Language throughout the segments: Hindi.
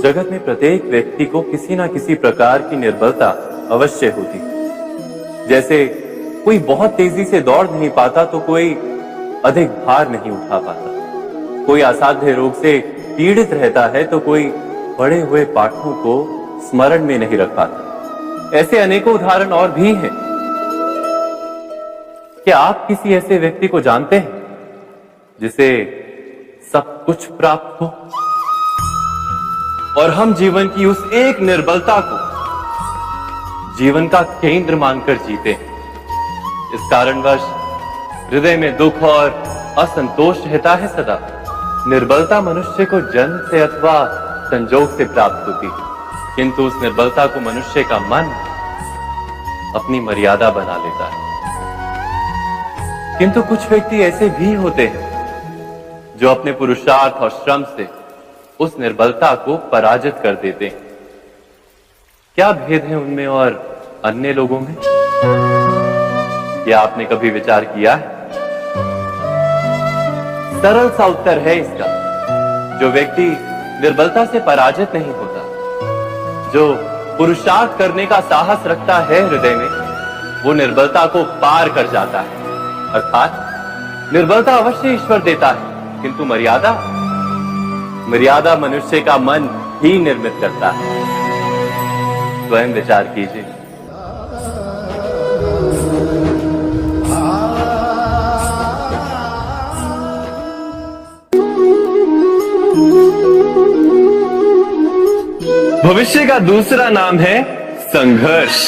जगत में प्रत्येक व्यक्ति को किसी ना किसी प्रकार की निर्बलता अवश्य होती है। जैसे कोई बहुत तेजी से दौड़ नहीं पाता तो कोई अधिक भार नहीं उठा पाता, कोई असाध्य रोग से पीड़ित रहता है तो कोई पढ़े हुए पाठों को स्मरण में नहीं रख पाता। ऐसे अनेकों उदाहरण और भी हैं। क्या आप किसी ऐसे व्यक्ति को जानते हैं जिसे सब कुछ प्राप्त हो और हम जीवन की उस एक निर्बलता को जीवन का केंद्र मानकर जीते हैं? इस कारणवश हृदय में दुख और असंतोष रहता है सदा। निर्बलता मनुष्य को जन्म से अथवा संजोग से प्राप्त होती है, किंतु उस निर्बलता को मनुष्य का मन अपनी मर्यादा बना लेता है। किंतु कुछ व्यक्ति ऐसे भी होते हैं जो अपने पुरुषार्थ और श्रम से उस निर्बलता को पराजित कर देते हैं। क्या भेद है उनमें और अन्य लोगों में? क्या आपने कभी विचार किया है? सरल सा उत्तर है इसका। जो व्यक्ति निर्बलता से पराजित नहीं होता, जो पुरुषार्थ करने का साहस रखता है हृदय में, वो निर्बलता को पार कर जाता है। अर्थात निर्बलता अवश्य ईश्वर देता है, किंतु मर्यादा मनुष्य का मन ही निर्मित करता है। स्वयं विचार कीजिए। भविष्य का दूसरा नाम है संघर्ष।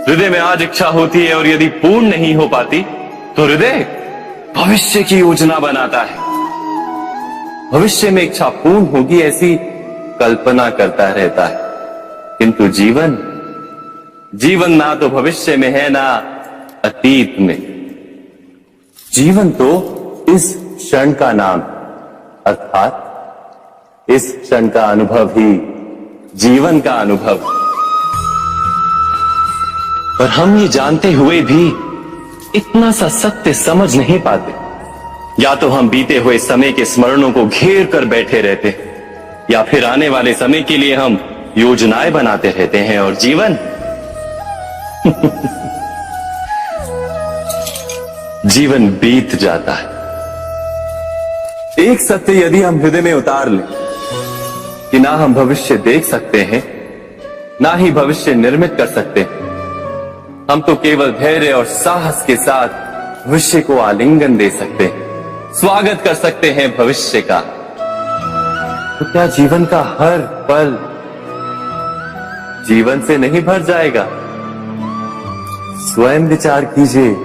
हृदय में आज इच्छा होती है और यदि पूर्ण नहीं हो पाती तो हृदय भविष्य की योजना बनाता है। भविष्य में इच्छा पूर्ण होगी ऐसी कल्पना करता रहता है, किंतु जीवन ना तो भविष्य में है ना अतीत में। जीवन तो इस क्षण का नाम, अर्थात इस क्षण का अनुभव ही जीवन का अनुभव। पर हम ये जानते हुए भी इतना सा सत्य समझ नहीं पाते। या तो हम बीते हुए समय के स्मरणों को घेर कर बैठे रहते, या फिर आने वाले समय के लिए हम योजनाएं बनाते रहते हैं और जीवन जीवन बीत जाता है। एक सत्य यदि हम हृदय में उतार लें कि ना हम भविष्य देख सकते हैं, ना ही भविष्य निर्मित कर सकते हैं, हम तो केवल धैर्य और साहस के साथ भविष्य को आलिंगन दे सकते हैं, स्वागत कर सकते हैं भविष्य का। तो क्या जीवन का हर पल जीवन से नहीं भर जाएगा? स्वयं विचार कीजिए।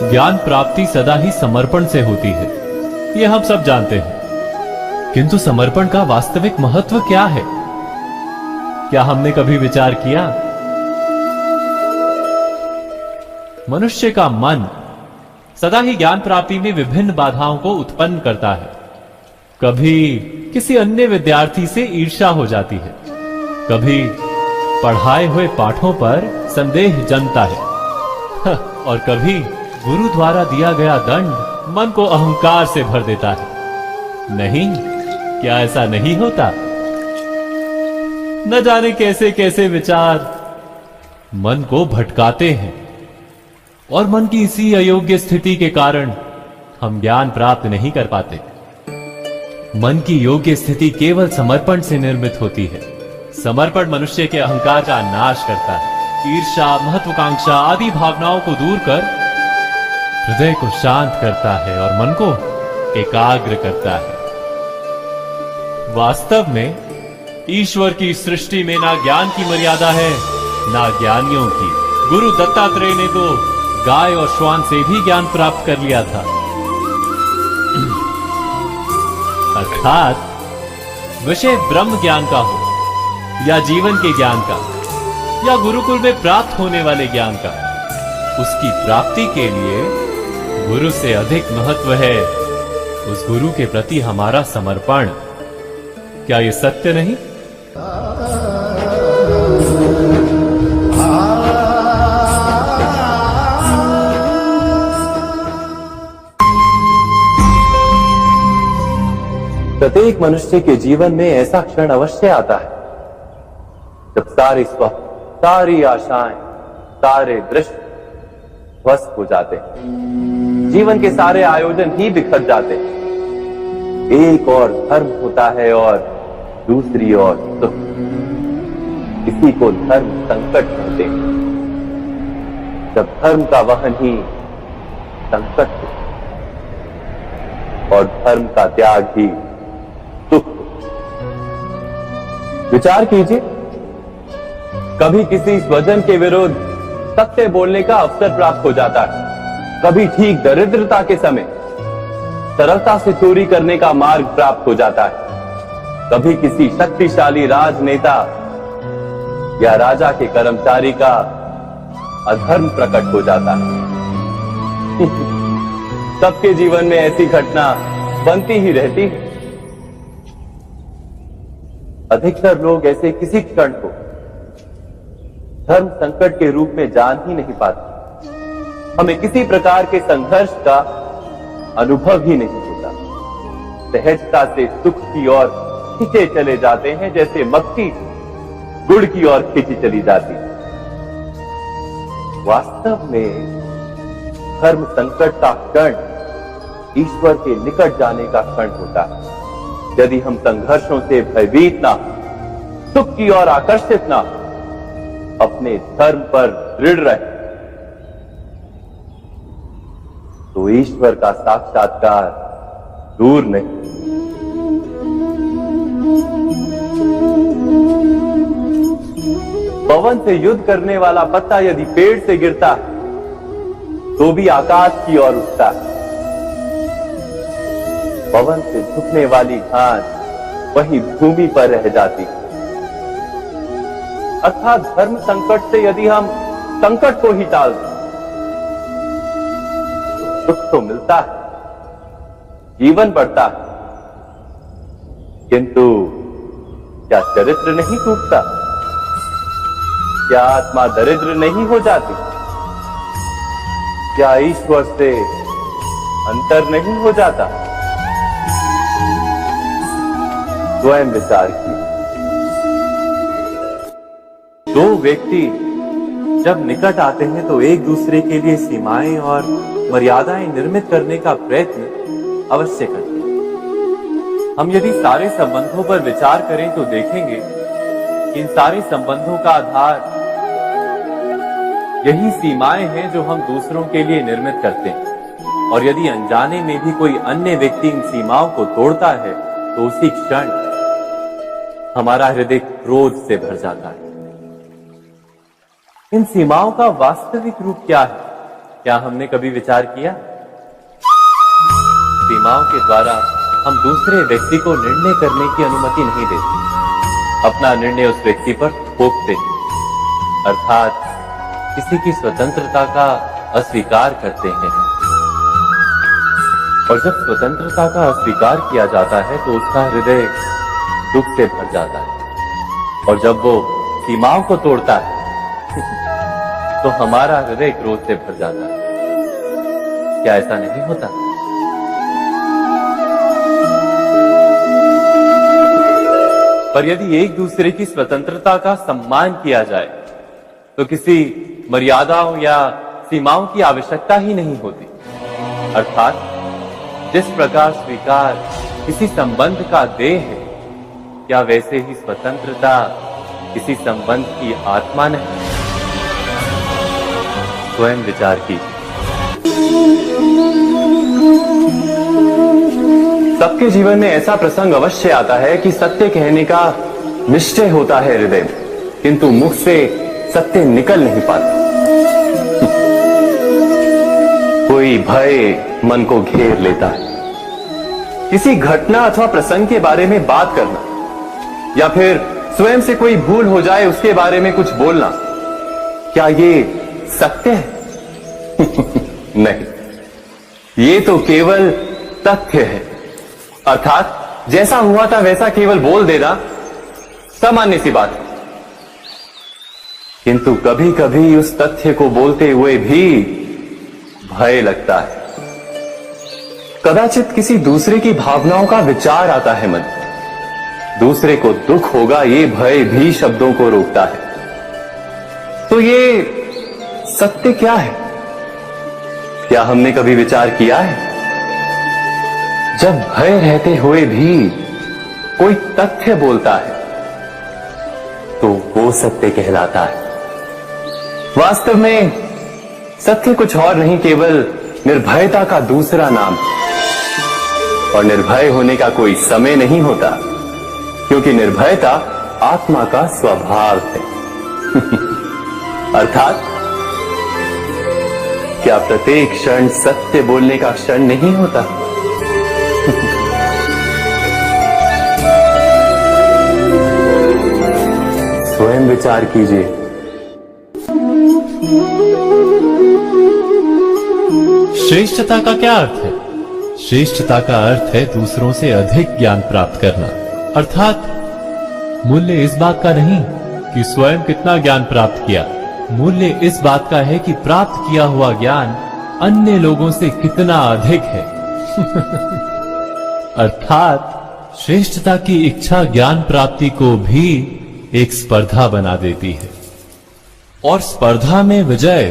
ज्ञान प्राप्ति सदा ही समर्पण से होती है, यह हम सब जानते हैं। किंतु समर्पण का वास्तविक महत्व क्या है? क्या हमने कभी विचार किया? मनुष्य का मन सदा ही ज्ञान प्राप्ति में विभिन्न बाधाओं को उत्पन्न करता है। कभी किसी अन्य विद्यार्थी से ईर्ष्या हो जाती है, कभी पढ़ाए हुए पाठों पर संदेह जन्मता है और कभी गुरु द्वारा दिया गया दंड मन को अहंकार से भर देता है। नहीं, क्या ऐसा नहीं होता? न जाने कैसे कैसे विचार मन को भटकाते हैं और मन की इसी अयोग्य स्थिति के कारण हम ज्ञान प्राप्त नहीं कर पाते। मन की योग्य स्थिति केवल समर्पण से निर्मित होती है। समर्पण मनुष्य के अहंकार का नाश करता है, ईर्ष्या, महत्वाकांक्षा आदि भावनाओं को दूर कर हृदय को शांत करता है और मन को एकाग्र करता है। वास्तव में ईश्वर की सृष्टि में ना ज्ञान की मर्यादा है ना ज्ञानियों की। गुरु दत्तात्रेय ने तो गाय और श्वान से भी ज्ञान प्राप्त कर लिया था। अर्थात विषय ब्रह्म ज्ञान का हो या जीवन के ज्ञान का या गुरुकुल में प्राप्त होने वाले ज्ञान का, उसकी प्राप्ति के लिए गुरु से अधिक महत्व है उस गुरु के प्रति हमारा समर्पण। क्या ये सत्य नहीं? प्रत्येक मनुष्य के जीवन में ऐसा क्षण अवश्य आता है जब सारे स्वप्न, सारी आशाएं, सारे दृश्य ध्वस्त हो जाते हैं। जीवन के सारे आयोजन ही बिखर जाते हैं। एक और धर्म होता है और दूसरी ओर सुख। इसी को धर्म संकट कहते हैं। जब धर्म का वहन ही संकट हो और धर्म का त्याग ही सुख। विचार कीजिए, कभी किसी स्वजन के विरुद्ध सत्य बोलने का अवसर प्राप्त हो जाता है, कभी ठीक दरिद्रता के समय सरलता से चोरी करने का मार्ग प्राप्त हो जाता है, कभी किसी शक्तिशाली राजनेता या राजा के कर्मचारी का अधर्म प्रकट हो जाता है। सबके जीवन में ऐसी घटना बनती ही रहती है। अधिकतर लोग ऐसे किसी क्षण को धर्म संकट के रूप में जान ही नहीं पाते। हमें किसी प्रकार के संघर्ष का अनुभव ही नहीं होता। सहजता से सुख की ओर खींचे चले जाते हैं, जैसे मक्खी गुड़ की ओर खींची चली जाती है। वास्तव में धर्म संकट का क्षण ईश्वर के निकट जाने का क्षण होता है। यदि हम संघर्षों से भयभीत ना, सुख की ओर आकर्षित ना, अपने धर्म पर दृढ़ रहे, तो ईश्वर का साक्षात्कार दूर नहीं। पवन से युद्ध करने वाला पत्ता यदि पेड़ से गिरता है तो भी आकाश की ओर उठता है। पवन से झुकने वाली घास वही भूमि पर रह जाती है। अर्थात धर्म संकट से यदि हम संकट को ही टाल दें तो सुख तो मिलता है, जीवन बढ़ता है, किंतु क्या चरित्र नहीं टूटता? क्या आत्मा दरिद्र नहीं हो जाती? क्या ईश्वर से अंतर नहीं हो जाता? स्वयं विचार कीजिए। दो व्यक्ति जब निकट आते हैं तो एक दूसरे के लिए सीमाएं और मर्यादाएं निर्मित करने का प्रयत्न अवश्य करते हैं। हम यदि सारे संबंधों पर विचार करें तो देखेंगे कि इन सारे संबंधों का आधार यही सीमाएं हैं जो हम दूसरों के लिए निर्मित करते हैं। और यदि अनजाने में भी कोई अन्य व्यक्ति इन सीमाओं को तोड़ता है तो उसी क्षण हमारा हृदय क्रोध से भर जाता है। इन सीमाओं का वास्तविक रूप क्या है? क्या हमने कभी विचार किया? सीमाओं के द्वारा हम दूसरे व्यक्ति को निर्णय करने की अनुमति नहीं देते, अपना निर्णय उस व्यक्ति पर थोपते हैं, अर्थात किसी की स्वतंत्रता का अस्वीकार करते हैं। और जब स्वतंत्रता का अस्वीकार किया जाता है तो उसका हृदय दुख से भर जाता है। और जब वो सीमाओं को तोड़ता है तो हमारा हृदय क्रोध से भर जाता है। क्या ऐसा नहीं होता? पर यदि एक दूसरे की स्वतंत्रता का सम्मान किया जाए तो किसी मर्यादाओं या सीमाओं की आवश्यकता ही नहीं होती। अर्थात जिस प्रकार स्वीकार किसी संबंध का देह है, क्या वैसे ही स्वतंत्रता किसी संबंध की आत्मा नहीं? स्वयं विचार कीजिए। सबके जीवन में ऐसा प्रसंग अवश्य आता है कि सत्य कहने का निश्चय होता है हृदय में, किंतु मुख से सत्य निकल नहीं पाता। कोई भय मन को घेर लेता है। किसी घटना अथवा प्रसंग के बारे में बात करना या फिर स्वयं से कोई भूल हो जाए उसके बारे में कुछ बोलना, क्या ये सत्य है? नहीं, ये तो केवल तथ्य है, अर्थात जैसा हुआ था वैसा केवल बोल देना सामान्य सी बात है। किंतु कभी कभी उस तथ्य को बोलते हुए भी भय लगता है। कदाचित किसी दूसरे की भावनाओं का विचार आता है मन, दूसरे को दुख होगा ये भय भी शब्दों को रोकता है। तो ये सत्य क्या है? क्या हमने कभी विचार किया है? जब भय रहते हुए भी कोई तथ्य बोलता है तो वो सत्य कहलाता है। वास्तव में सत्य कुछ और नहीं, केवल निर्भयता का दूसरा नाम। और निर्भय होने का कोई समय नहीं होता, क्योंकि निर्भयता आत्मा का स्वभाव है। अर्थात क्या प्रत्येक क्षण सत्य बोलने का क्षण नहीं होता? स्वयं विचार कीजिए। श्रेष्ठता का क्या अर्थ है? श्रेष्ठता का अर्थ है दूसरों से अधिक ज्ञान प्राप्त करना। अर्थात मूल्य इस बात का नहीं कि स्वयं कितना ज्ञान प्राप्त किया, मूल्य इस बात का है कि प्राप्त किया हुआ ज्ञान अन्य लोगों से कितना अधिक है। अर्थात श्रेष्ठता की इच्छा ज्ञान प्राप्ति को भी एक स्पर्धा बना देती है। और स्पर्धा में विजय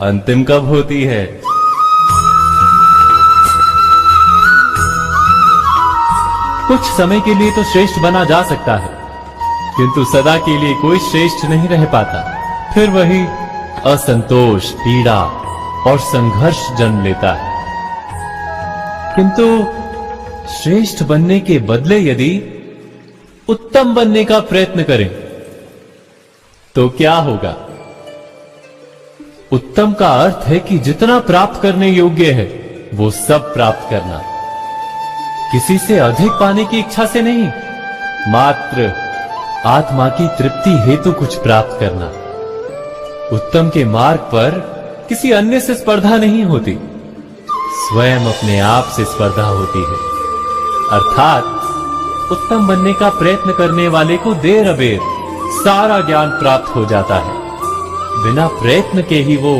अंतिम कब होती है? कुछ समय के लिए तो श्रेष्ठ बना जा सकता है, किंतु सदा के लिए कोई श्रेष्ठ नहीं रह पाता। फिर वही असंतोष, पीड़ा और संघर्ष जन्म लेता है। किंतु श्रेष्ठ बनने के बदले यदि उत्तम बनने का प्रयत्न करें तो क्या होगा? उत्तम का अर्थ है कि जितना प्राप्त करने योग्य है वो सब प्राप्त करना, किसी से अधिक पाने की इच्छा से नहीं, मात्र आत्मा की तृप्ति हेतु कुछ प्राप्त करना। उत्तम के मार्ग पर किसी अन्य से स्पर्धा नहीं होती, स्वयं अपने आप से स्पर्धा होती है। अर्थात उत्तम बनने का प्रयत्न करने वाले को देर अबेर सारा ज्ञान प्राप्त हो जाता है, बिना प्रयत्न के ही वो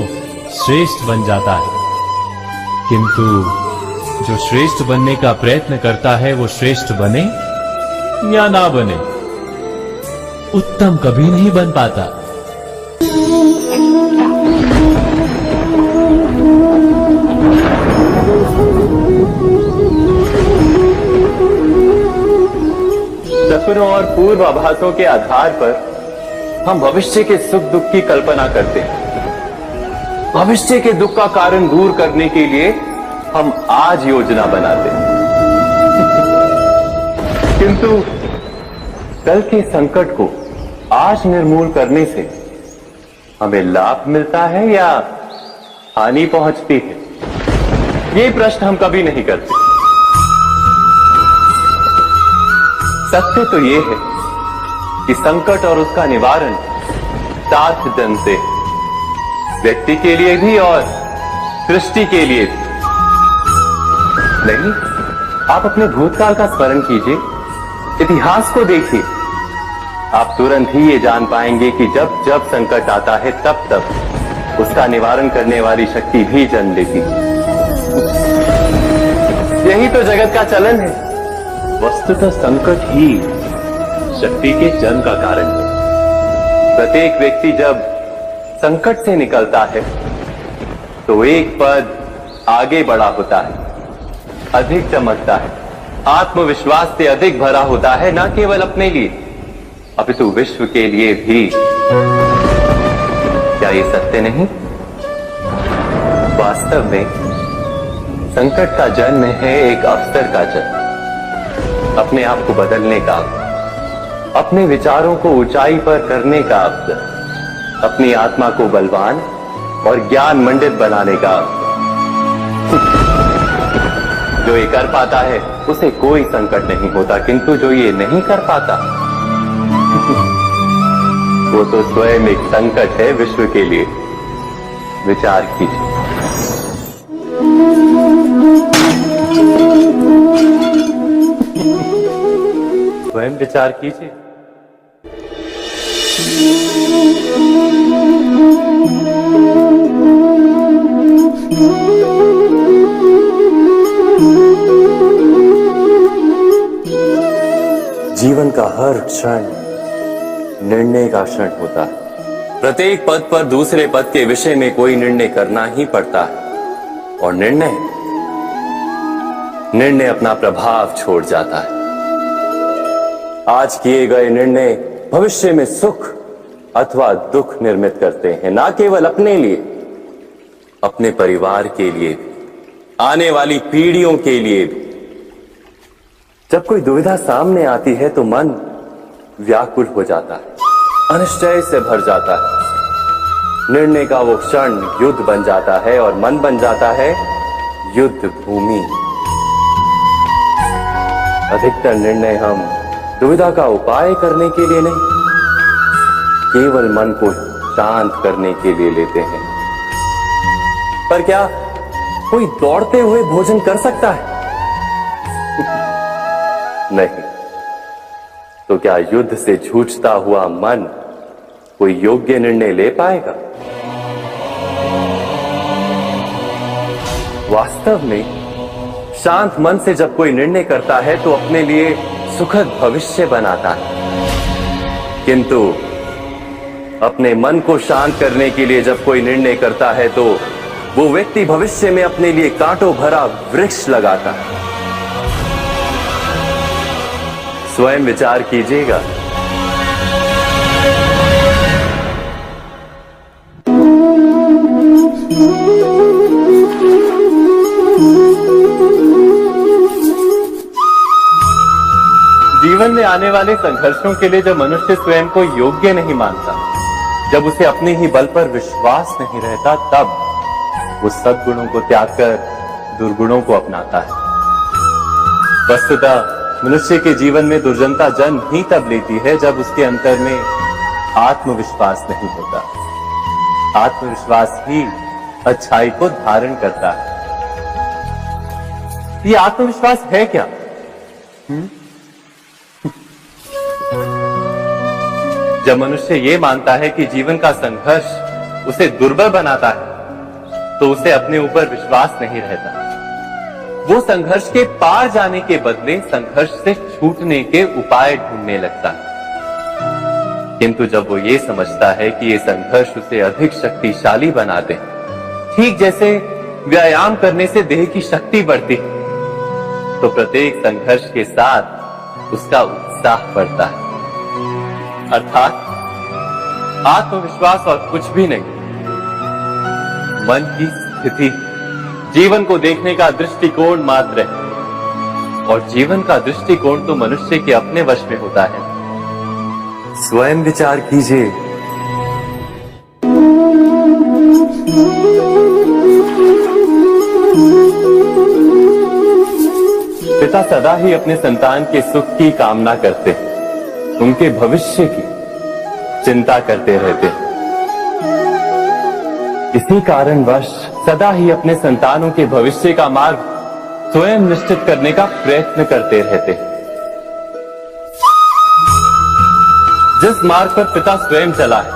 श्रेष्ठ बन जाता है। किंतु जो श्रेष्ठ बनने का प्रयत्न करता है वो श्रेष्ठ बने या ना बने, उत्तम कभी नहीं बन पाता। सपनों और पूर्वाभासों के आधार पर हम भविष्य के सुख दुख की कल्पना करते हैं। भविष्य के दुख का कारण दूर करने के लिए हम आज योजना बनाते हैं। किंतु कल के संकट को आज निर्मूल करने से हमें लाभ मिलता है या हानि पहुंचती है? ये प्रश्न हम कभी नहीं करते। सत्य तो ये है कि संकट और उसका निवारण सात जन से, व्यक्ति के लिए भी और सृष्टि के लिए भी। नहीं, आप अपने भूतकाल का स्मरण कीजिए, इतिहास को देखिए, आप तुरंत ही ये जान पाएंगे कि जब जब संकट आता है तब तब उसका निवारण करने वाली शक्ति भी जन्म लेती है। यही तो जगत का चलन है। वस्तुतः संकट ही शक्ति के जन्म का कारण है। प्रत्येक व्यक्ति जब संकट से निकलता है तो एक पद आगे बढ़ा होता है, अधिक चमकता है, आत्मविश्वास से अधिक भरा होता है, न केवल अपने लिए अपितु विश्व के लिए भी। क्या ये सत्य नहीं? वास्तव में संकट का जन्म है एक अवसर का जन्म, अपने आप को बदलने का, अपने विचारों को ऊंचाई पर करने का अवसर, अपनी आत्मा को बलवान और ज्ञान मंडित बनाने का अवसर। जो ये कर पाता है उसे कोई संकट नहीं होता, किंतु जो ये नहीं कर पाता वो तो स्वयं एक संकट है विश्व के लिए। विचार कीजिए। विचार कीजिए। जीवन का हर क्षण निर्णय का क्षण होता है। प्रत्येक पद पर दूसरे पद के विषय में कोई निर्णय करना ही पड़ता है, और निर्णय अपना प्रभाव छोड़ जाता है। आज किए गए निर्णय भविष्य में सुख अथवा दुख निर्मित करते हैं, ना केवल अपने लिए, अपने परिवार के लिए, आने वाली पीढ़ियों के लिए भी। जब कोई दुविधा सामने आती है तो मन व्याकुल हो जाता है, अनिश्चय से भर जाता है। निर्णय का वो क्षण युद्ध बन जाता है और मन बन जाता है युद्ध भूमि। अधिकतर निर्णय हम दुविधा का उपाय करने के लिए नहीं, केवल मन को शांत करने के लिए लेते हैं। पर क्या कोई दौड़ते हुए भोजन कर सकता है? नहीं। तो क्या युद्ध से जूझता हुआ मन कोई योग्य निर्णय ले पाएगा? वास्तव में शांत मन से जब कोई निर्णय करता है तो अपने लिए सुखद भविष्य बनाता है, किंतु अपने मन को शांत करने के लिए जब कोई निर्णय करता है तो वो व्यक्ति भविष्य में अपने लिए कांटों भरा वृक्ष लगाता है। स्वयं विचार कीजिएगा। जीवन में आने वाले संघर्षों के लिए जब मनुष्य स्वयं को योग्य नहीं मानता, जब उसे अपने ही बल पर विश्वास नहीं रहता, तब वो सद्गुणों को त्याग कर दुर्गुणों को अपनाता है। वस्तुतः मनुष्य के जीवन में दुर्जनता जन्म ही तब लेती है जब उसके अंतर में आत्मविश्वास नहीं होता। आत्मविश्वास ही अच्छाई को धारण करता है। ये आत्मविश्वास है क्या? जब मनुष्य ये मानता है कि जीवन का संघर्ष उसे दुर्बल बनाता है, तो उसे अपने ऊपर विश्वास नहीं रहता। वो संघर्ष के पार जाने के बदले संघर्ष से छूटने के उपाय ढूंढने लगता है। किंतु जब वो ये समझता है कि ये संघर्ष उसे अधिक शक्तिशाली बनाते, ठीक जैसे व्यायाम करने से देह की शक्ति बढ़ती, तो प्रत्येक संघर्ष के साथ उसका उत्साह बढ़ता है। अर्थात आत्मविश्वास और कुछ भी नहीं, मन की स्थिति, जीवन को देखने का दृष्टिकोण मात्र है। और जीवन का दृष्टिकोण तो मनुष्य के अपने वश में होता है। स्वयं विचार कीजिए। पिता सदा ही अपने संतान के सुख की कामना करते, उनके भविष्य की चिंता करते रहते। इसी कारणवश सदा ही अपने संतानों के भविष्य का मार्ग स्वयं निश्चित करने का प्रयत्न करते रहते। जिस मार्ग पर पिता स्वयं चला है,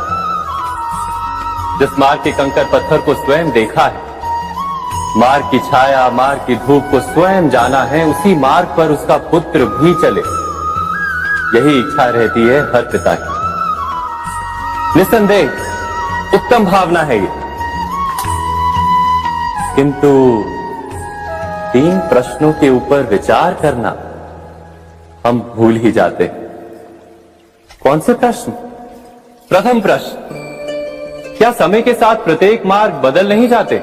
जिस मार्ग के कंकर पत्थर को स्वयं देखा है, मार्ग की छाया, मार्ग की धूप को स्वयं जाना है, उसी मार्ग पर उसका पुत्र भी चले, यही इच्छा रहती है हर पिता की। निसंदेह उत्तम भावना है ये। किंतु 3 प्रश्नों के ऊपर विचार करना हम भूल ही जाते। कौन से प्रश्न? प्रथम प्रश्न, क्या समय के साथ प्रत्येक मार्ग बदल नहीं जाते?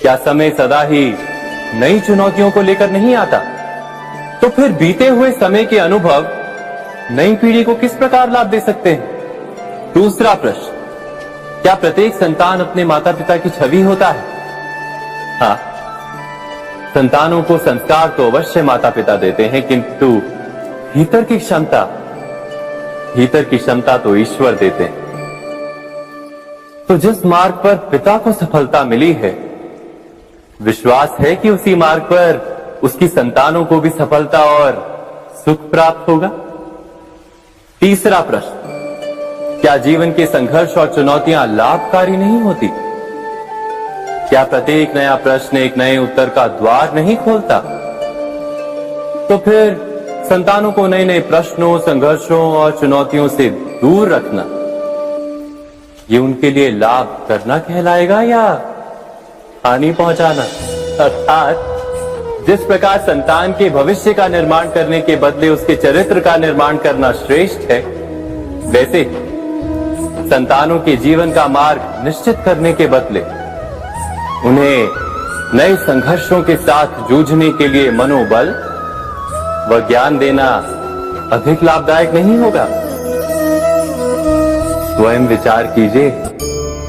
क्या समय सदा ही नई चुनौतियों को लेकर नहीं आता? तो फिर बीते हुए समय के अनुभव नई पीढ़ी को किस प्रकार लाभ दे सकते हैं? दूसरा प्रश्न, क्या प्रत्येक संतान अपने माता पिता की छवि होता है? हाँ, संतानों को संस्कार तो अवश्य माता पिता देते हैं, किंतु भीतर की क्षमता तो ईश्वर देते हैं। तो जिस मार्ग पर पिता को सफलता मिली है, विश्वास है कि उसी मार्ग पर उसकी संतानों को भी सफलता और सुख प्राप्त होगा? तीसरा प्रश्न, क्या जीवन के संघर्ष और चुनौतियां लाभकारी नहीं होती? क्या प्रत्येक नया प्रश्न एक नए उत्तर का द्वार नहीं खोलता? तो फिर संतानों को नए नए प्रश्नों, संघर्षों और चुनौतियों से दूर रखना, ये उनके लिए लाभ करना कहलाएगा या हानि पहुंचाना? अर्थात जिस प्रकार संतान के भविष्य का निर्माण करने के बदले उसके चरित्र का निर्माण करना श्रेष्ठ है, वैसे संतानों के जीवन का मार्ग निश्चित करने के बदले उन्हें नए संघर्षों के साथ जूझने के लिए मनोबल व ज्ञान देना अधिक लाभदायक नहीं होगा? स्वयं विचार कीजिए।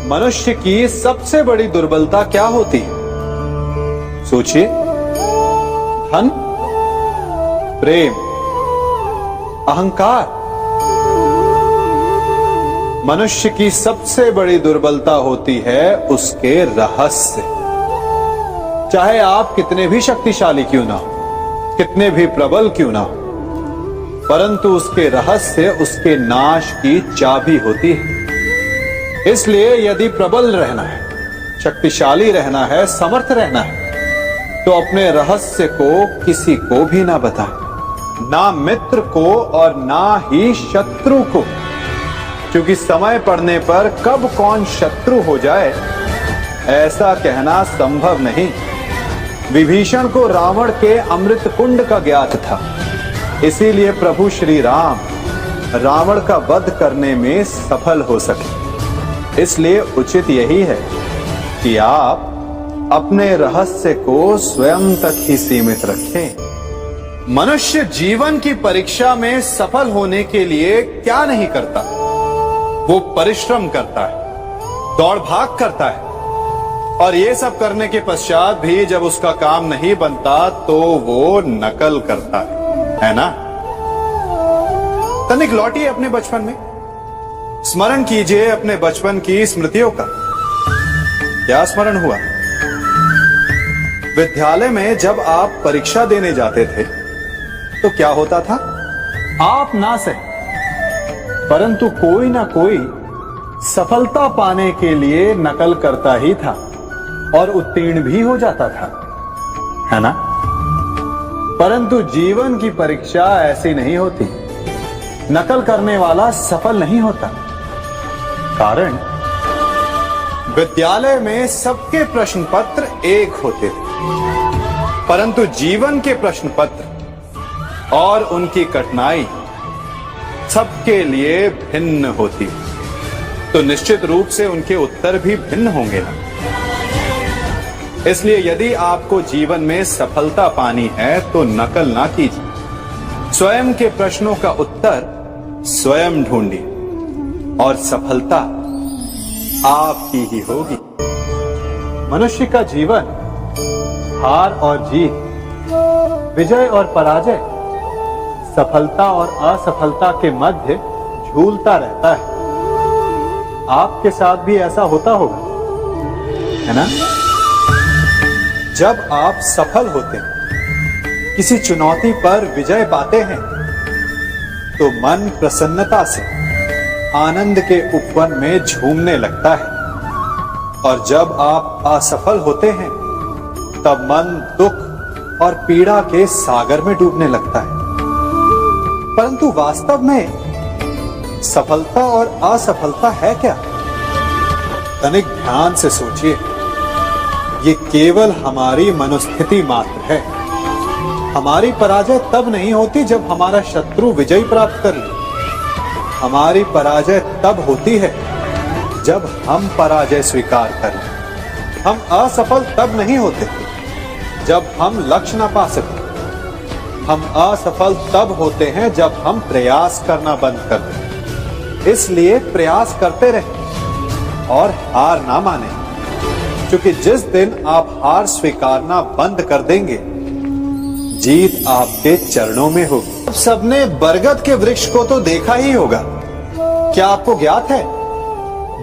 मनुष्य की सबसे बड़ी दुर्बलता क्या होती है? सोचिए। धन, प्रेम, अहंकार। मनुष्य की सबसे बड़ी दुर्बलता होती है उसके रहस्य। चाहे आप कितने भी शक्तिशाली क्यों ना हो, कितने भी प्रबल क्यों ना हो, परंतु उसके रहस्य उसके नाश की चाबी होती है। इसलिए यदि प्रबल रहना है, शक्तिशाली रहना है, समर्थ रहना है, तो अपने रहस्य को किसी को भी ना बताएं, ना मित्र को और ना ही शत्रु को, क्योंकि समय पड़ने पर कब कौन शत्रु हो जाए ऐसा कहना संभव नहीं। विभीषण को रावण के अमृत कुंड का ज्ञात था, इसीलिए प्रभु श्री राम रावण का वध करने में सफल हो सके। इसलिए उचित यही है कि आप अपने रहस्य को स्वयं तक ही सीमित रखें। मनुष्य जीवन की परीक्षा में सफल होने के लिए क्या नहीं करता? वो परिश्रम करता है, दौड़ भाग करता है, और ये सब करने के पश्चात भी जब उसका काम नहीं बनता तो वो नकल करता है ना? तनिक लौटिए अपने बचपन में, स्मरण कीजिए अपने बचपन की स्मृतियों का। क्या स्मरण हुआ? विद्यालय में जब आप परीक्षा देने जाते थे तो क्या होता था? आप ना सही, परंतु कोई ना कोई सफलता पाने के लिए नकल करता ही था और उत्तीर्ण भी हो जाता था, है ना? परंतु जीवन की परीक्षा ऐसी नहीं होती। नकल करने वाला सफल नहीं होता। कारण विद्यालय में सबके प्रश्न पत्र एक होते थे, परंतु जीवन के प्रश्न पत्र और उनकी कठिनाई सबके लिए भिन्न होती, तो निश्चित रूप से उनके उत्तर भी भिन्न होंगे ना। इसलिए यदि आपको जीवन में सफलता पानी है तो नकल ना कीजिए, स्वयं के प्रश्नों का उत्तर स्वयं ढूंढिए और सफलता आपकी ही होगी। मनुष्य का जीवन हार और जीत, विजय और पराजय, सफलता और असफलता के मध्य झूलता रहता है। आपके साथ भी ऐसा होता होगा, है ना? जब आप सफल होते हैं, किसी चुनौती पर विजय पाते हैं, तो मन प्रसन्नता से आनंद के उपवन में झूमने लगता है, और जब आप असफल होते हैं तब मन दुख और पीड़ा के सागर में डूबने लगता है। परंतु वास्तव में सफलता और असफलता है क्या? तनिक ध्यान से सोचिए। ये केवल हमारी मनोस्थिति मात्र है। हमारी पराजय तब नहीं होती जब हमारा शत्रु विजय प्राप्त कर ले। हमारी पराजय तब होती है जब हम पराजय स्वीकार करें। हम असफल तब नहीं होते जब हम लक्ष्य ना पा सके। हम असफल तब होते हैं जब हम प्रयास करना बंद कर दें। इसलिए प्रयास करते रहें और हार ना माने, क्योंकि जिस दिन आप हार स्वीकारना बंद कर देंगे, जीत आपके चरणों में होगी। अब सबने बरगद के वृक्ष को तो देखा ही होगा। क्या आपको ज्ञात है,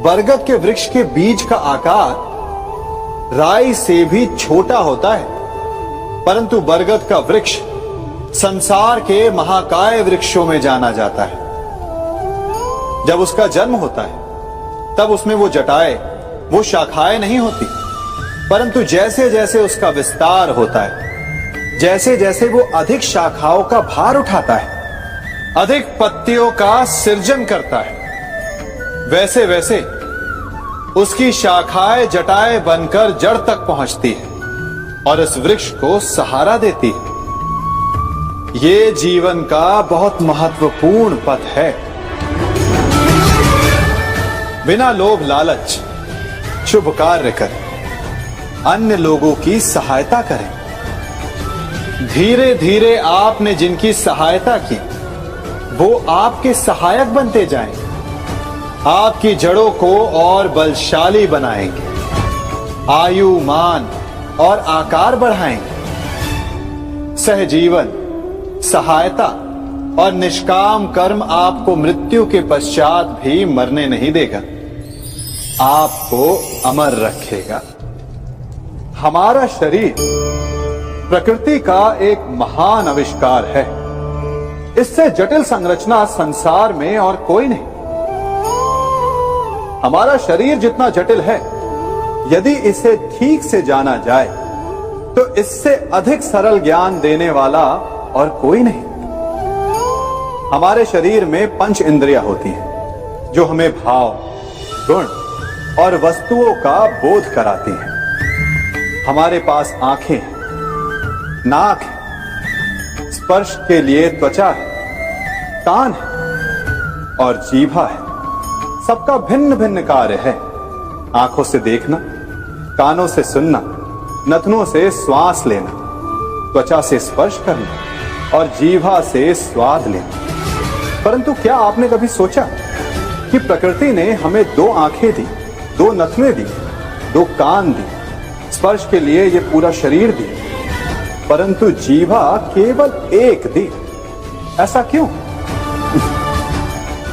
बरगद के वृक्ष के बीज का आकार राई से भी छोटा होता है, परंतु बरगद का वृक्ष संसार के महाकाय वृक्षों में जाना जाता है। जब उसका जन्म होता है तब उसमें वो जटाएं, वो शाखाएं नहीं होती, परंतु जैसे जैसे उसका विस्तार होता है, जैसे जैसे वो अधिक शाखाओं का भार उठाता है, अधिक पत्तियों का सृजन करता है, वैसे वैसे उसकी शाखाएं जटाएं बनकर जड़ तक पहुंचती है और इस वृक्ष को सहारा देती है। ये जीवन का बहुत महत्वपूर्ण पथ है। बिना लोभ लालच शुभ कार्य करें, अन्य लोगों की सहायता करें। धीरे धीरे आपने जिनकी सहायता की वो आपके सहायक बनते जाएं, आपकी जड़ों को और बलशाली बनाएंगे, आयु मान और आकार बढ़ाएंगे। सहजीवन, सहायता और निष्काम कर्म आपको मृत्यु के पश्चात भी मरने नहीं देगा, आपको अमर रखेगा। हमारा शरीर प्रकृति का एक महान आविष्कार है। इससे जटिल संरचना संसार में और कोई नहीं। हमारा शरीर जितना जटिल है, यदि इसे ठीक से जाना जाए तो इससे अधिक सरल ज्ञान देने वाला और कोई नहीं। हमारे शरीर में पंच इंद्रियां होती हैं जो हमें भाव, गुण और वस्तुओं का बोध कराती हैं। हमारे पास आंखें हैं, नाक है, स्पर्श के लिए त्वचा है, कान है और जीभा है। सबका भिन्न भिन्न कार्य है। आंखों से देखना, कानों से सुनना, नथनों से श्वास लेना, त्वचा से स्पर्श करना और जीभा से स्वाद लेना। परंतु क्या आपने कभी सोचा कि प्रकृति ने हमें 2 आंखें दी, 2 नथने दी, 2 कान दी, स्पर्श के लिए ये पूरा शरीर दी, परंतु जीभा केवल 1 दी? ऐसा क्यों?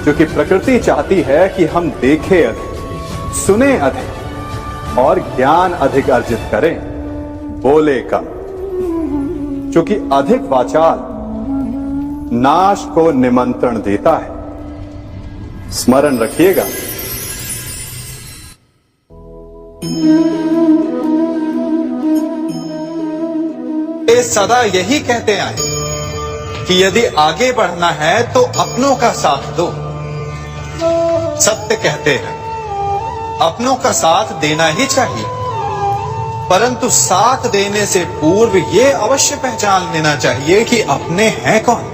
क्योंकि प्रकृति चाहती है कि हम देखें अधिक, सुने अधिक और ज्ञान अधिक अर्जित करें, बोले कम। क्योंकि अधिक वाचाल नाश को निमंत्रण देता है। स्मरण रखिएगा। ये सदा यही कहते आए कि यदि आगे बढ़ना है तो अपनों का साथ दो। सत्य कहते हैं, अपनों का साथ देना ही चाहिए, परंतु साथ देने से पूर्व ये अवश्य पहचान लेना चाहिए कि अपने हैं कौन।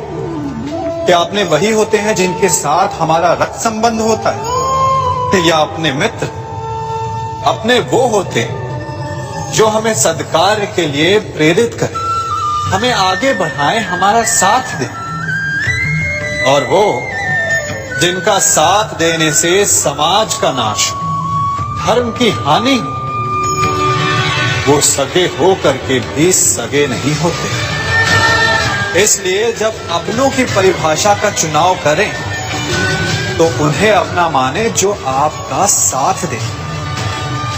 क्या अपने वही होते हैं जिनके साथ हमारा रक्त संबंध होता है, या अपने मित्र? अपने वो होते हैं जो हमें सद्कार्य के लिए प्रेरित करें, हमें आगे बढ़ाएं, हमारा साथ दें। और वो जिनका साथ देने से समाज का नाश, धर्म की हानि, वो सगे हो करके भी सगे नहीं होते। इसलिए जब अपनों की परिभाषा का चुनाव करें तो उन्हें अपना माने जो आपका साथ दे,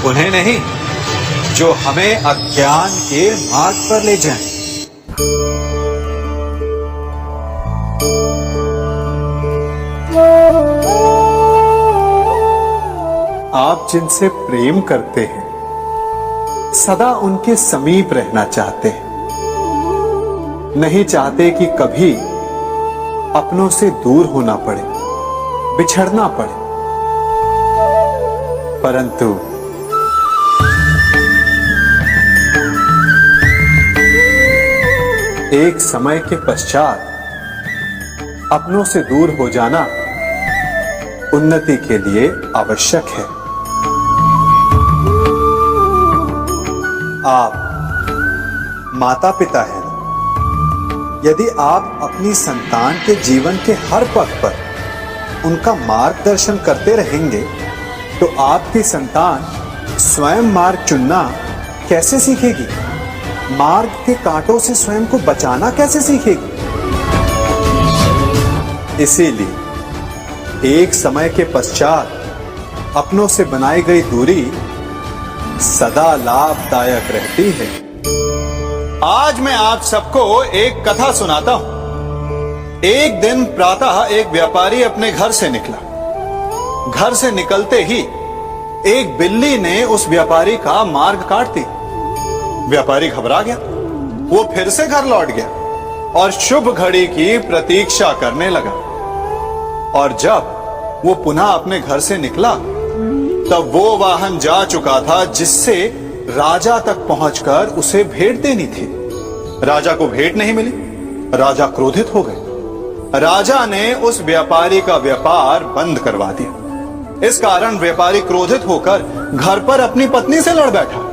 उन्हें नहीं जो हमें अज्ञान के मार्ग पर ले जाएं। आप जिनसे प्रेम करते हैं सदा उनके समीप रहना चाहते हैं, नहीं चाहते कि कभी अपनों से दूर होना पड़े, बिछड़ना पड़े। परंतु एक समय के पश्चात अपनों से दूर हो जाना उन्नति के लिए आवश्यक है। आप माता पिता हैं। यदि आप अपनी संतान के जीवन के हर पग पर उनका मार्गदर्शन करते रहेंगे तो आपकी संतान स्वयं मार्ग चुनना कैसे सीखेगी? मार्ग के कांटों से स्वयं को बचाना कैसे सीखेगी? इसीलिए एक समय के पश्चात अपनों से बनाई गई दूरी सदा लाभदायक रहती है। आज मैं आप सबको एक कथा सुनाता हूं। एक दिन प्रातः एक व्यापारी अपने घर से निकला। घर से निकलते ही एक बिल्ली ने उस व्यापारी का मार्ग काट दिया। व्यापारी घबरा गया। वो फिर से घर लौट गया और शुभ घड़ी की प्रतीक्षा करने लगा। और जब वो पुनः अपने घर से निकला तब वो वाहन जा चुका था जिससे राजा तक पहुंचकर उसे भेंट देनी थी। राजा को भेंट नहीं मिली। राजा क्रोधित हो गए। राजा ने उस व्यापारी का व्यापार बंद करवा दिया। इस कारण व्यापारी क्रोधित होकर घर पर अपनी पत्नी से लड़ बैठा।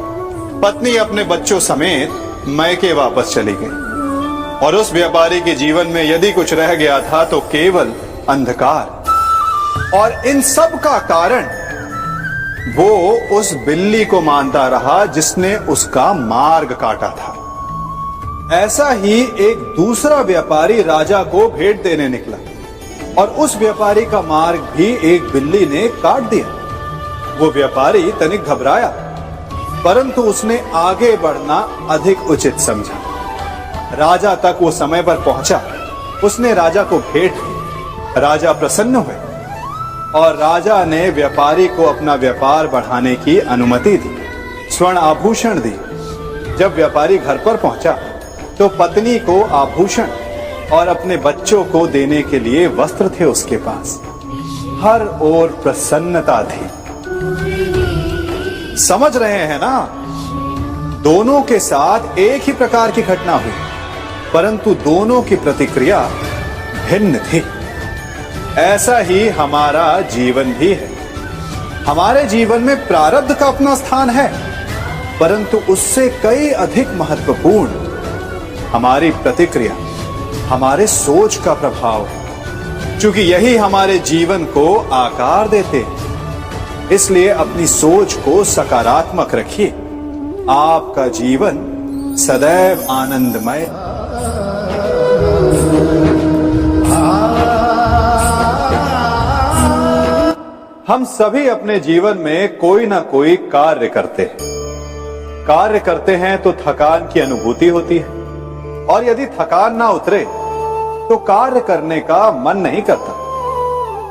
पत्नी अपने बच्चों समेत मैके वापस चली गई और उस व्यापारी के जीवन में यदि कुछ रह गया था तो केवल अंधकार। और इन सब का कारण वो उस बिल्ली को मानता रहा जिसने उसका मार्ग काटा था। ऐसा ही एक दूसरा व्यापारी राजा को भेंट देने निकला और उस व्यापारी का मार्ग भी एक बिल्ली ने काट दिया। वो व्यापारी तनिक घबराया, परंतु उसने आगे बढ़ना अधिक उचित समझा। राजा तक वो समय पर पहुंचा। उसने राजा को भेंट दी। राजा प्रसन्न हुए और राजा ने व्यापारी को अपना व्यापार बढ़ाने की अनुमति दी, स्वर्ण आभूषण दी। जब व्यापारी घर पर पहुंचा तो पत्नी को आभूषण और अपने बच्चों को देने के लिए वस्त्र थे उसके पास। हर ओर प्रसन्नता थी। समझ रहे हैं ना? दोनों के साथ एक ही प्रकार की घटना हुई, परंतु दोनों की प्रतिक्रिया भिन्न थी। ऐसा ही हमारा जीवन भी है। हमारे जीवन में प्रारब्ध का अपना स्थान है, परंतु उससे कई अधिक महत्वपूर्ण हमारी प्रतिक्रिया, हमारे सोच का प्रभाव है, क्योंकि यही हमारे जीवन को आकार देते हैं। इसलिए अपनी सोच को सकारात्मक रखिए। आपका जीवन सदैव आनंदमय। हम सभी अपने जीवन में कोई ना कोई कार्य करते हैं। कार्य करते हैं तो थकान की अनुभूति होती है और यदि थकान ना उतरे तो कार्य करने का मन नहीं करता।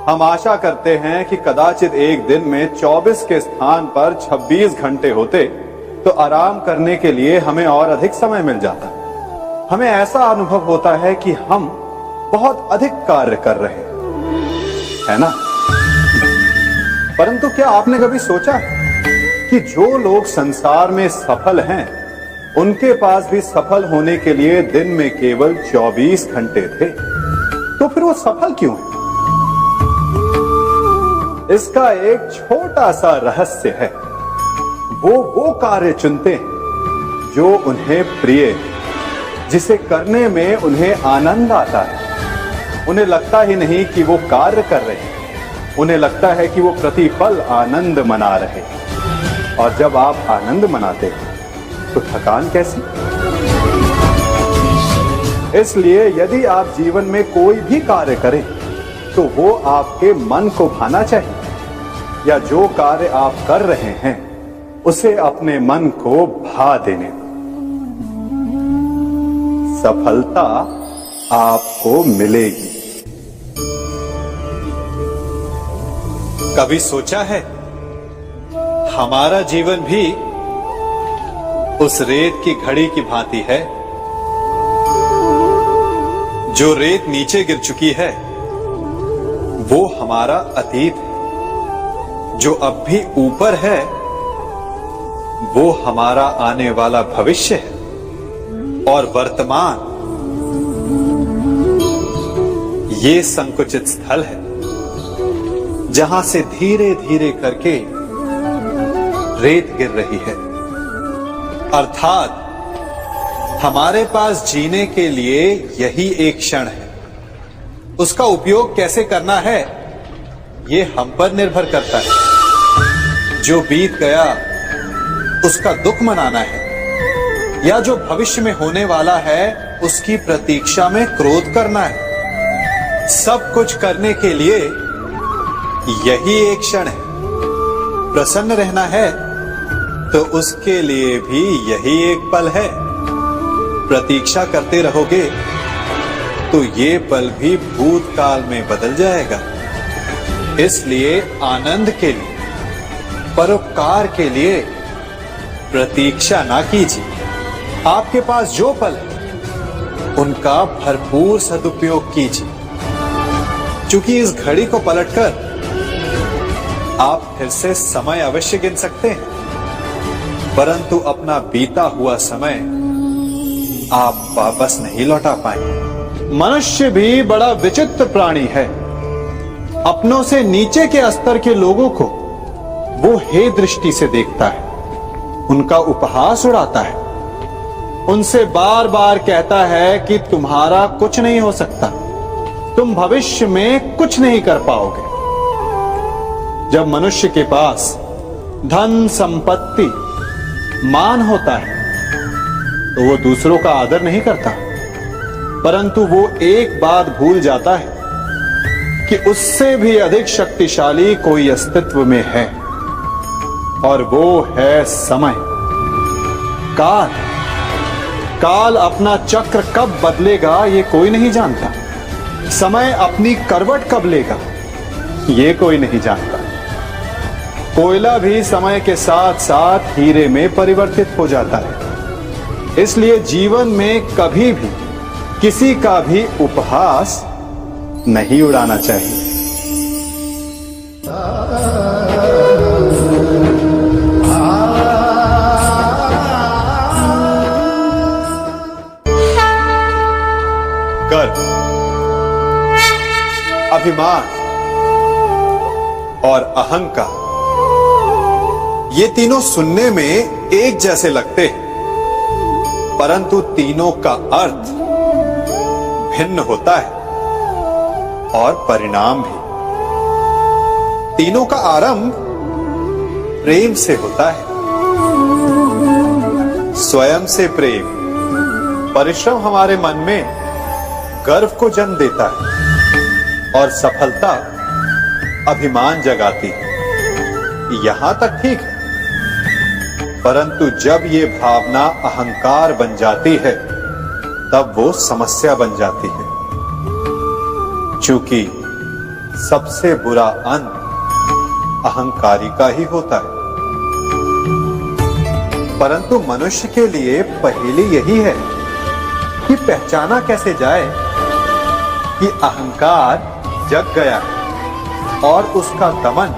हम आशा करते हैं कि कदाचित एक दिन में 24 के स्थान पर 26 घंटे होते तो आराम करने के लिए हमें और अधिक समय मिल जाता। हमें ऐसा अनुभव होता है कि हम बहुत अधिक कार्य कर रहे हैं, है ना? परंतु क्या आपने कभी सोचा है कि जो लोग संसार में सफल हैं उनके पास भी सफल होने के लिए दिन में केवल 24 घंटे थे, तो फिर वो सफल क्यों है? इसका एक छोटा सा रहस्य है। वो कार्य चुनते हैं जो उन्हें प्रिय है, जिसे करने में उन्हें आनंद आता है। उन्हें लगता ही नहीं कि वो कार्य कर रहे हैं, उन्हें लगता है कि वो प्रतिपल आनंद मना रहे। और जब आप आनंद मनाते हैं तो थकान कैसी? इसलिए यदि आप जीवन में कोई भी कार्य करें तो वो आपके मन को भाना चाहिए, या जो कार्य आप कर रहे हैं उसे अपने मन को भा देने दो। सफलता आपको मिलेगी। कभी सोचा है हमारा जीवन भी उस रेत की घड़ी की भांति है? जो रेत नीचे गिर चुकी है वो हमारा अतीत है। जो अब भी ऊपर है वो हमारा आने वाला भविष्य है। और वर्तमान ये संकुचित स्थल है जहां से धीरे धीरे करके रेत गिर रही है। अर्थात हमारे पास जीने के लिए यही एक क्षण है। उसका उपयोग कैसे करना है ये हम पर निर्भर करता है। जो बीत गया उसका दुख मनाना है, या जो भविष्य में होने वाला है उसकी प्रतीक्षा में क्रोध करना है। सब कुछ करने के लिए यही एक क्षण है। प्रसन्न रहना है तो उसके लिए भी यही एक पल है। प्रतीक्षा करते रहोगे तो ये पल भी भूतकाल में बदल जाएगा। इसलिए आनंद के लिए, परोपकार के लिए प्रतीक्षा ना कीजिए। आपके पास जो पल है उनका भरपूर सदुपयोग कीजिए, क्योंकि इस घड़ी को पलटकर आप फिर से समय अवश्य गिन सकते हैं, परंतु अपना बीता हुआ समय आप वापस नहीं लौटा पाएंगे। मनुष्य भी बड़ा विचित्र प्राणी है। अपनों से नीचे के स्तर के लोगों को वो हे दृष्टि से देखता है, उनका उपहास उड़ाता है, उनसे बार बार कहता है कि तुम्हारा कुछ नहीं हो सकता, तुम भविष्य में कुछ नहीं कर पाओगे। जब मनुष्य के पास धन, संपत्ति, मान होता है तो वो दूसरों का आदर नहीं करता, परंतु वो एक बात भूल जाता है कि उससे भी अधिक शक्तिशाली कोई अस्तित्व में है, और वो है समय। काल काल अपना चक्र कब बदलेगा ये कोई नहीं जानता। समय अपनी करवट कब लेगा ये कोई नहीं जानता। कोयला भी समय के साथ साथ हीरे में परिवर्तित हो जाता है। इसलिए जीवन में कभी भी किसी का भी उपहास नहीं उड़ाना चाहिए। गर्व, अभिमान और अहंकार, ये तीनों सुनने में एक जैसे लगते हैं, परंतु तीनों का अर्थ भिन्न होता है और परिणाम भी। तीनों का आरंभ प्रेम से होता है। स्वयं से प्रेम, परिश्रम हमारे मन में गर्व को जन्म देता है और सफलता अभिमान जगाती है। यहां तक ठीक है, परंतु जब ये भावना अहंकार बन जाती है तब वो समस्या बन जाती है, क्योंकि सबसे बुरा अंत अहंकारी का ही होता है। परंतु मनुष्य के लिए पहेली यही है कि पहचाना कैसे जाए कि अहंकार जग गया है और उसका दमन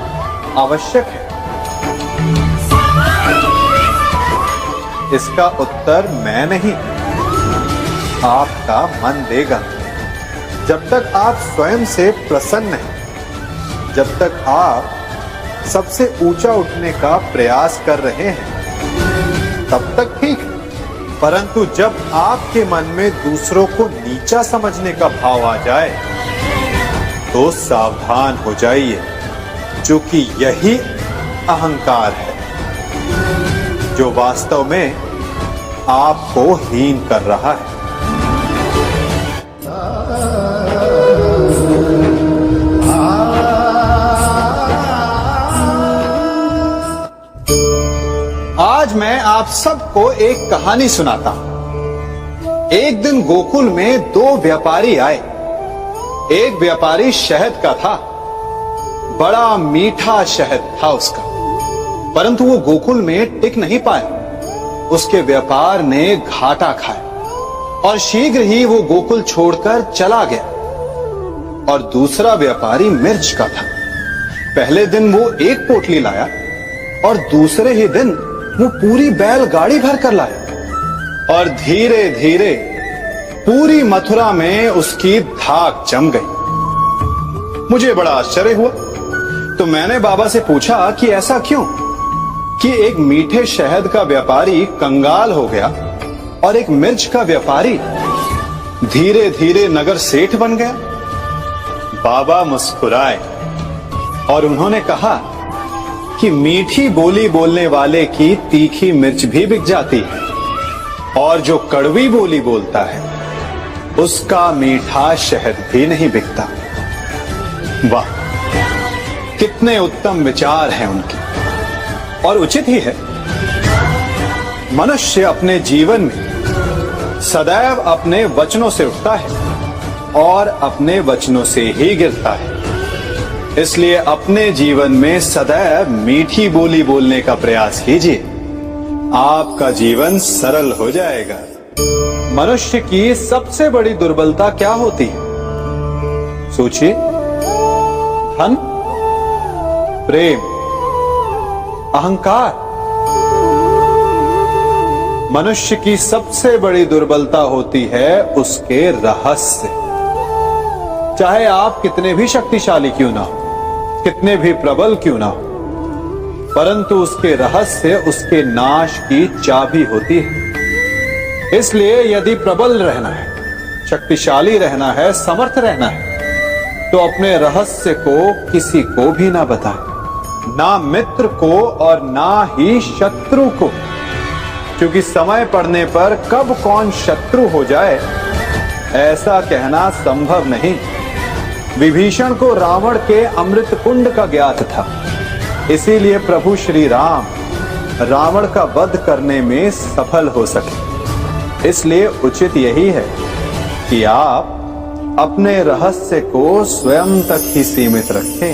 आवश्यक है। इसका उत्तर मैं नहीं, आपका मन देगा। जब तक आप स्वयं से प्रसन्न हैं, जब तक आप सबसे ऊंचा उठने का प्रयास कर रहे हैं, तब तक ठीक है। परंतु जब आपके मन में दूसरों को नीचा समझने का भाव आ जाए तो सावधान हो जाइए, क्योंकि यही अहंकार है जो वास्तव में आपको हीन कर रहा है। आज मैं आप सबको एक कहानी सुनाता हूं। एक दिन गोकुल में दो व्यापारी आए। एक व्यापारी शहद का था, बड़ा मीठा शहद था उसका, परंतु वो गोकुल में टिक नहीं पाया। उसके व्यापार ने घाटा खाया और शीघ्र ही वो गोकुल छोड़कर चला गया। और दूसरा व्यापारी मिर्च का था। पहले दिन वो एक पोटली लाया और दूसरे ही दिन वो पूरी बैलगाड़ी भर कर लाया, और धीरे धीरे पूरी मथुरा में उसकी धाक जम गई। मुझे बड़ा आश्चर्य हुआ, तो मैंने बाबा से पूछा कि ऐसा क्यों कि एक मीठे शहद का व्यापारी कंगाल हो गया और एक मिर्च का व्यापारी धीरे धीरे नगर सेठ बन गया। बाबा मुस्कुराए और उन्होंने कहा कि मीठी बोली बोलने वाले की तीखी मिर्च भी बिक जाती है, और जो कड़वी बोली बोलता है उसका मीठा शहद भी नहीं बिकता। वाह, कितने उत्तम विचार हैं उनके, और उचित ही है। मनुष्य अपने जीवन में सदैव अपने वचनों से उठता है और अपने वचनों से ही गिरता है। इसलिए अपने जीवन में सदैव मीठी बोली बोलने का प्रयास कीजिए, आपका जीवन सरल हो जाएगा। मनुष्य की सबसे बड़ी दुर्बलता क्या होती है? सोचिए। धन, प्रेम, अहंकार। मनुष्य की सबसे बड़ी दुर्बलता होती है उसके रहस्य। चाहे आप कितने भी शक्तिशाली क्यों ना हो, कितने भी प्रबल क्यों ना हो, परंतु उसके रहस्य उसके नाश की चाबी होती है। इसलिए यदि प्रबल रहना है, शक्तिशाली रहना है, समर्थ रहना है, तो अपने रहस्य को किसी को भी ना बताएं, ना मित्र को और ना ही शत्रु को, क्योंकि समय पड़ने पर कब कौन शत्रु हो जाए ऐसा कहना संभव नहीं। विभीषण को रावण के अमृत कुंड का ज्ञात था, इसीलिए प्रभु श्री राम रावण का वध करने में सफल हो सके। इसलिए उचित यही है कि आप अपने रहस्य को स्वयं तक ही सीमित रखें।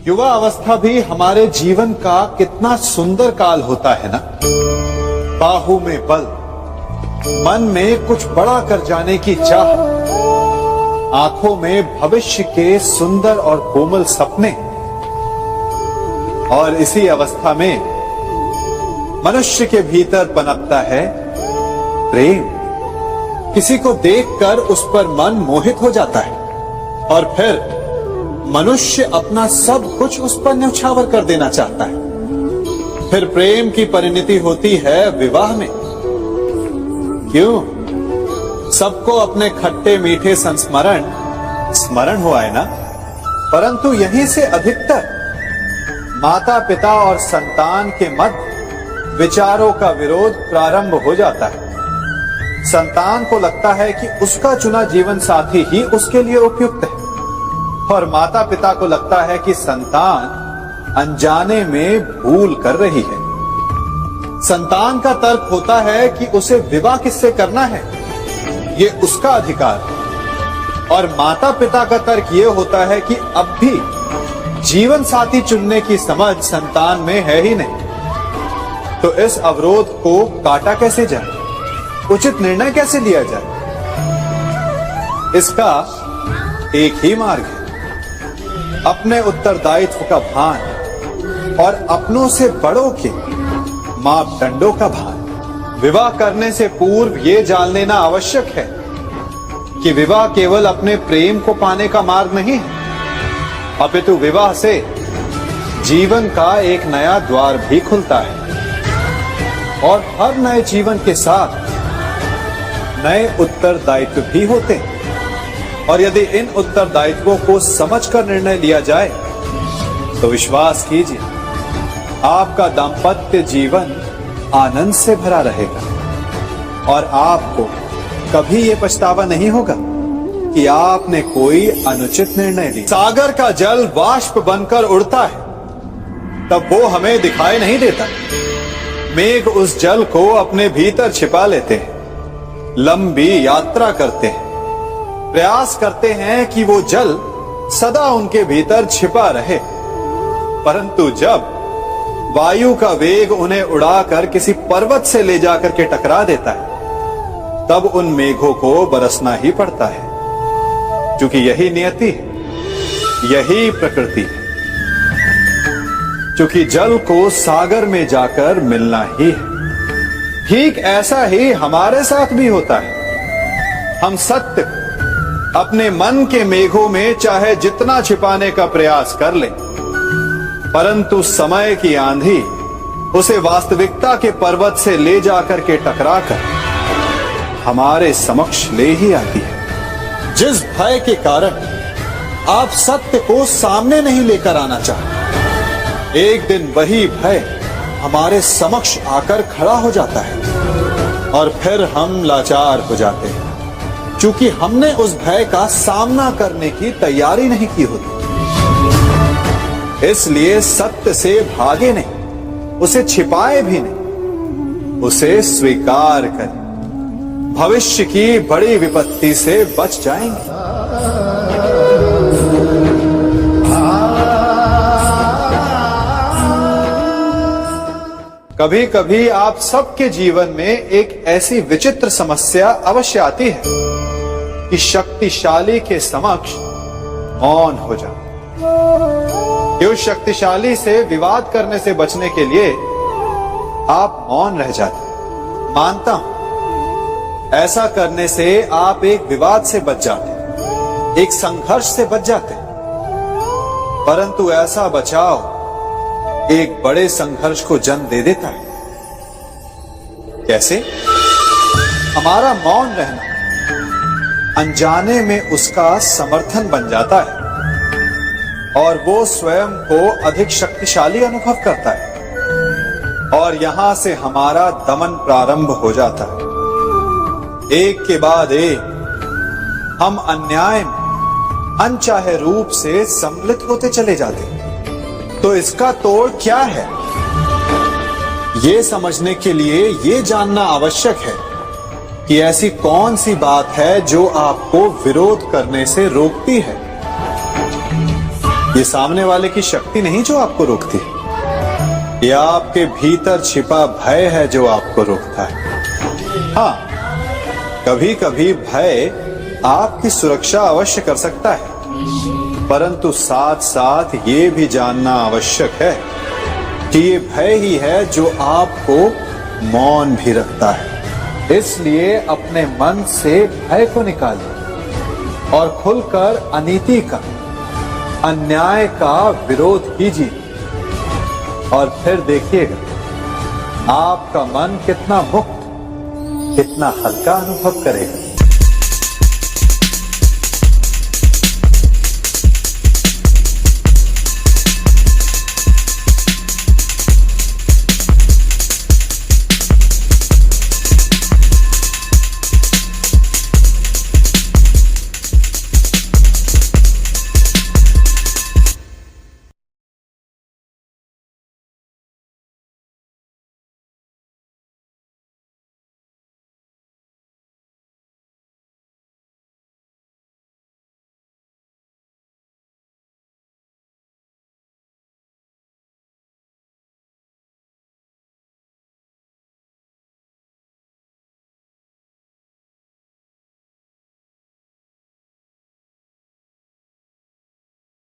युवा अवस्था भी हमारे जीवन का कितना सुंदर काल होता है ना। बाहु में बल, मन में कुछ बड़ा कर जाने की चाह, आंखों में भविष्य के सुंदर और कोमल सपने। और इसी अवस्था में मनुष्य के भीतर पनपता है प्रेम। किसी को देखकर उस पर मन मोहित हो जाता है और फिर मनुष्य अपना सब कुछ उस पर न्यौछावर कर देना चाहता है। फिर प्रेम की परिणति होती है विवाह में। क्यों? सबको अपने खट्टे मीठे संस्मरण स्मरण हुआ है ना। परंतु यहीं से अधिकतर माता पिता और संतान के मध्य विचारों का विरोध प्रारंभ हो जाता है। संतान को लगता है कि उसका चुना जीवन साथी ही उसके लिए उपयुक्त है, और माता पिता को लगता है कि संतान अनजाने में भूल कर रही है। संतान का तर्क होता है कि उसे विवाह किससे करना है, ये उसका अधिकार है। और माता पिता का तर्क ये होता है कि अब भी जीवन साथी चुनने की समझ संतान में है ही नहीं। तो इस अवरोध को काटा कैसे जाए, उचित निर्णय कैसे लिया जाए? इसका एक ही मार्ग है, अपने उत्तरदायित्व का भान और अपनों से बड़ों के मापदंडों का भान। विवाह करने से पूर्व ये जान लेना आवश्यक है कि विवाह केवल अपने प्रेम को पाने का मार्ग नहीं है, अपितु विवाह से जीवन का एक नया द्वार भी खुलता है। और हर नए जीवन के साथ नए उत्तरदायित्व भी होते हैं। और यदि इन उत्तरदायित्वों को समझकर निर्णय लिया जाए तो विश्वास कीजिए आपका दाम्पत्य जीवन आनंद से भरा रहेगा और आपको कभी ये पछतावा नहीं होगा कि आपने कोई अनुचित निर्णय लिया। सागर का जल वाष्प बनकर उड़ता है, तब वो हमें दिखाई नहीं देता। मेघ उस जल को अपने भीतर छिपा लेते हैं, लंबी यात्रा करते हैं, प्रयास करते हैं कि वो जल सदा उनके भीतर छिपा रहे। परंतु जब वायु का वेग उन्हें उड़ाकर किसी पर्वत से ले जाकर के टकरा देता है, तब उन मेघों को बरसना ही पड़ता है, क्योंकि यही नियति है, यही प्रकृति है। क्योंकि जल को सागर में जाकर मिलना ही है। ठीक ऐसा ही हमारे साथ भी होता है। हम सत्य अपने मन के मेघों में चाहे जितना छिपाने का प्रयास कर लें, परंतु समय की आंधी उसे वास्तविकता के पर्वत से ले जाकर के टकराकर हमारे समक्ष ले ही आती है। जिस भय के कारण आप सत्य को सामने नहीं लेकर आना चाहते, एक दिन वही भय हमारे समक्ष आकर खड़ा हो जाता है और फिर हम लाचार हो जाते हैं, क्योंकि हमने उस भय का सामना करने की तैयारी नहीं की होती। इसलिए सत्य से भागे नहीं, उसे छिपाए भी नहीं, उसे स्वीकार करें। भविष्य की बड़ी विपत्ति से बच जाएंगे। कभी कभी आप सबके जीवन में एक ऐसी विचित्र समस्या अवश्य आती है कि शक्तिशाली के समक्ष मौन हो जाओ। कि उस शक्तिशाली से विवाद करने से बचने के लिए आप मौन रह जाते। मानता हूं, ऐसा करने से आप एक विवाद से बच जाते, एक संघर्ष से बच जाते, परंतु ऐसा बचाव एक बड़े संघर्ष को जन्म दे देता है। कैसे? हमारा मौन रहना अनजाने में उसका समर्थन बन जाता है और वो स्वयं को अधिक शक्तिशाली अनुभव करता है और यहां से हमारा दमन प्रारंभ हो जाता है। एक के बाद एक हम अन्याय में अनचाहे रूप से सम्मिलित होते चले जाते हैं। तो इसका तोड़ क्या है? ये समझने के लिए ये जानना आवश्यक है कि ऐसी कौन सी बात है जो आपको विरोध करने से रोकती है। ये सामने वाले की शक्ति नहीं जो आपको रोकती है, यह आपके भीतर छिपा भय है जो आपको रोकता है। हाँ, कभी कभी भय आपकी सुरक्षा अवश्य कर सकता है, परंतु साथ साथ ये भी जानना आवश्यक है कि ये भय ही है जो आपको मौन भी रखता है। इसलिए अपने मन से भय को निकालिए और खुलकर अनीति का, अन्याय का विरोध कीजिए और फिर देखिएगा आपका मन कितना मुक्त, कितना हल्का अनुभव करेगा।